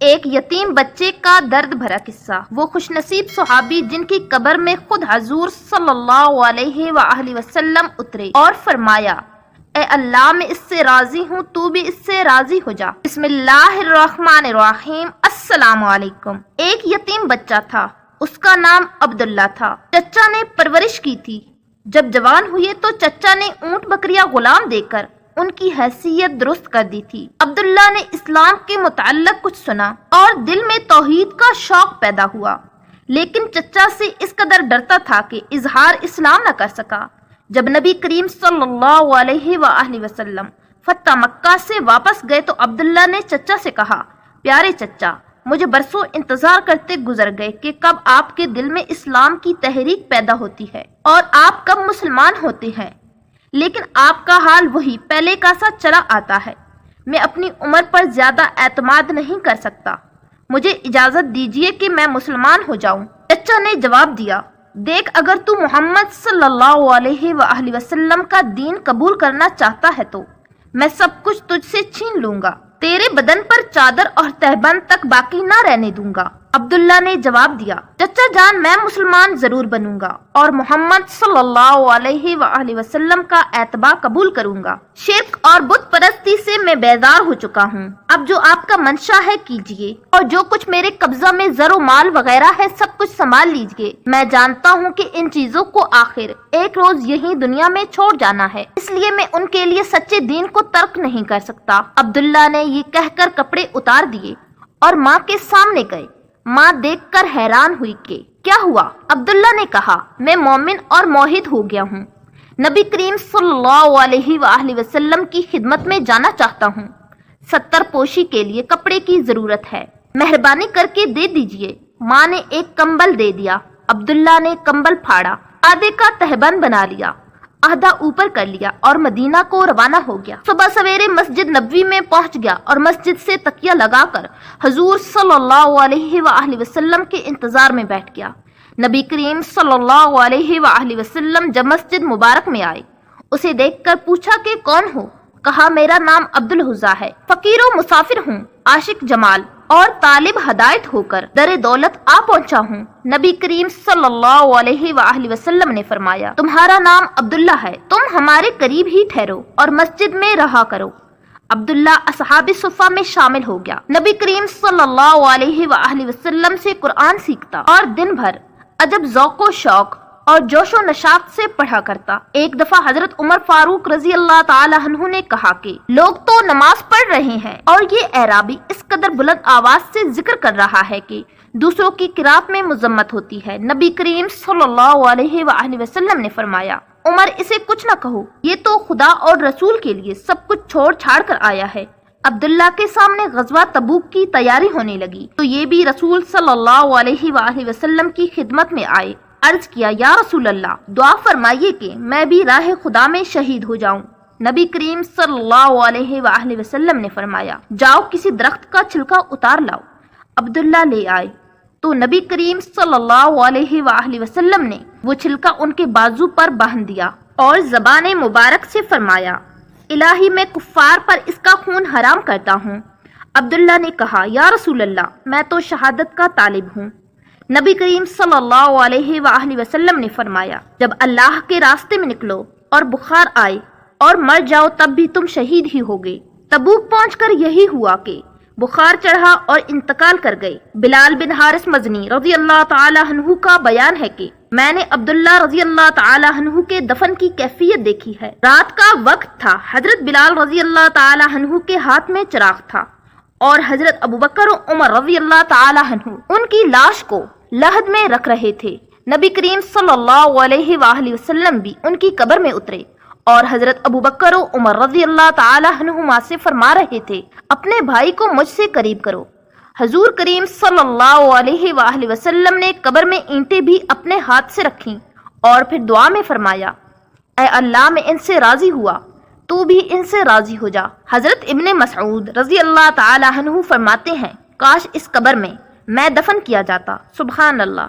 ایک یتیم بچے کا درد بھرا قصہ۔ وہ خوش نصیب صحابی جن کی قبر میں خود حضور صلی اللہ علیہ وآلہ وسلم اترے اور فرمایا، اے اللہ میں اس سے راضی ہوں، تو بھی اس سے راضی ہو جا۔ بسم اللہ الرحمن الرحیم۔ السلام علیکم۔ ایک یتیم بچہ تھا، اس کا نام عبداللہ تھا۔ چچا نے پرورش کی تھی۔ جب جوان ہوئے تو چچا نے اونٹ بکریاں غلام دے کر ان کی حیثیت درست کر دی تھی۔ عبداللہ نے اسلام کے متعلق کچھ سنا اور دل میں توحید کا شوق پیدا ہوا، لیکن چچا سے اس قدر ڈرتا تھا کہ اظہار اسلام نہ کر سکا۔ جب نبی کریم صلی اللہ علیہ وآلہ وسلم فتح مکہ سے واپس گئے تو عبداللہ نے چچا سے کہا، پیارے چچا، مجھے برسوں انتظار کرتے گزر گئے کہ کب آپ کے دل میں اسلام کی تحریک پیدا ہوتی ہے اور آپ کب مسلمان ہوتے ہیں، لیکن آپ کا حال وہی پہلے کا سا چلا آتا ہے۔ میں اپنی عمر پر زیادہ اعتماد نہیں کر سکتا، مجھے اجازت دیجیے کہ میں مسلمان ہو جاؤں۔ چچا نے جواب دیا، دیکھ، اگر تو محمد صلی اللہ علیہ وآلہ وسلم کا دین قبول کرنا چاہتا ہے تو میں سب کچھ تجھ سے چھین لوں گا، تیرے بدن پر چادر اور تہبند تک باقی نہ رہنے دوں گا۔ عبداللہ نے جواب دیا، چچا جان، میں مسلمان ضرور بنوں گا اور محمد صلی اللہ علیہ وآلہ وسلم کا اتباع قبول کروں گا۔ شرک اور بت پرستی سے میں بیزار ہو چکا ہوں، اب جو آپ کا منشا ہے کیجیے، اور جو کچھ میرے قبضہ میں زر و مال وغیرہ ہے سب کچھ سنبھال لیجیے۔ میں جانتا ہوں کہ ان چیزوں کو آخر ایک روز یہی دنیا میں چھوڑ جانا ہے، اس لیے میں ان کے لیے سچے دین کو ترک نہیں کر سکتا۔ عبداللہ نے یہ کہہ کر کپڑے اتار دیے اور ماں کے سامنے گئے۔ ماں دیکھ کر حیران ہوئی کہ کیا ہوا؟ عبداللہ نے کہا، میں مومن اور موحد ہو گیا ہوں، نبی کریم صلی اللہ علیہ وآلہ وسلم کی خدمت میں جانا چاہتا ہوں، 70 پوشی کے لیے کپڑے کی ضرورت ہے، مہربانی کر کے دے دیجئے۔ ماں نے ایک کمبل دے دیا۔ عبداللہ نے کمبل پھاڑا، آدھے کا تہبند بنا لیا، آدھا اوپر کر لیا اور مدینہ کو روانہ ہو گیا۔ صبح سویرے مسجد نبوی میں پہنچ گیا اور مسجد سے تکیہ لگا کر حضور صلی اللہ علیہ وآلہ وسلم کے انتظار میں بیٹھ گیا۔ نبی کریم صلی اللہ علیہ وآلہ وسلم جب مسجد مبارک میں آئے، اسے دیکھ کر پوچھا کہ کون ہو؟ کہا، میرا نام عبدالعزیٰ ہے، فقیر و مسافر ہوں، عاشق جمال اور طالب ہدایت ہو کر در دولت آ پہنچا ہوں۔ نبی کریم صلی اللہ علیہ وآلہ وسلم نے فرمایا، تمہارا نام عبداللہ ہے، تم ہمارے قریب ہی ٹھہرو اور مسجد میں رہا کرو۔ عبداللہ اصحاب صفہ میں شامل ہو گیا۔ نبی کریم صلی اللہ علیہ وآلہ وسلم سے قرآن سیکھتا اور دن بھر عجب ذوق و شوق اور جوش و نشاط سے پڑھا کرتا۔ ایک دفعہ حضرت عمر فاروق رضی اللہ تعالی عنہ نے کہا کہ لوگ تو نماز پڑھ رہے ہیں اور یہ اعرابی اس قدر بلند آواز سے ذکر کر رہا ہے کہ دوسروں کی قرات میں مذمت ہوتی ہے۔ نبی کریم صلی اللہ علیہ وآلہ وسلم نے فرمایا، عمر، اسے کچھ نہ کہو، یہ تو خدا اور رسول کے لیے سب کچھ چھوڑ چھاڑ کر آیا ہے۔ عبداللہ کے سامنے غزوہ تبوک کی تیاری ہونے لگی تو یہ بھی رسول صلی اللہ علیہ وآلہ وسلم کی خدمت میں آئے۔ عرض کیا، یا رسول اللہ، دعا فرمائیے کہ میں بھی راہ خدا میں شہید ہو جاؤں۔ نبی کریم صلی اللہ علیہ وآلہ وسلم نے فرمایا، جاؤ کسی درخت کا چھلکا اتار لاؤ۔ عبداللہ لے آئے تو نبی کریم صلی اللہ علیہ وآلہ وسلم نے وہ چھلکا ان کے بازو پر باندھ دیا اور زبان مبارک سے فرمایا، الہی میں کفار پر اس کا خون حرام کرتا ہوں۔ عبداللہ نے کہا، یا رسول اللہ، میں تو شہادت کا طالب ہوں۔ نبی کریم صلی اللہ علیہ وآلہ وسلم نے فرمایا، جب اللہ کے راستے میں نکلو اور بخار آئے اور مر جاؤ تب بھی تم شہید ہی ہوگے۔ تبوک پہنچ کر یہی ہوا کہ بخار چڑھا اور انتقال کر گئے۔ بلال بن حارث مزنی رضی اللہ تعالی عنہ کا بیان ہے کہ میں نے عبداللہ رضی اللہ تعالی عنہ کے دفن کی کیفیت دیکھی ہے۔ رات کا وقت تھا، حضرت بلال رضی اللہ تعالی عنہ کے ہاتھ میں چراغ تھا اور حضرت ابوبکر و عمر رضی اللہ تعالی عنہ ان کی لاش کو لحد میں رکھ رہے تھے۔ نبی کریم صلی اللہ علیہ وآلہ وسلم بھی ان کی قبر میں اترے اور حضرت ابوبکر و عمر رضی اللہ تعالی عنہما سے فرما رہے تھے، اپنے بھائی کو مجھ سے قریب کرو۔ حضور کریم صلی اللہ علیہ وآلہ وسلم نے قبر میں اینٹیں بھی اپنے ہاتھ سے رکھیں اور پھر دعا میں فرمایا، اے اللہ، میں ان سے راضی ہوا، تو بھی ان سے راضی ہو جا۔ حضرت ابن مسعود رضی اللہ تعالی عنہ فرماتے ہیں، کاش اس قبر میں دفن کیا جاتا۔ سبحان اللہ۔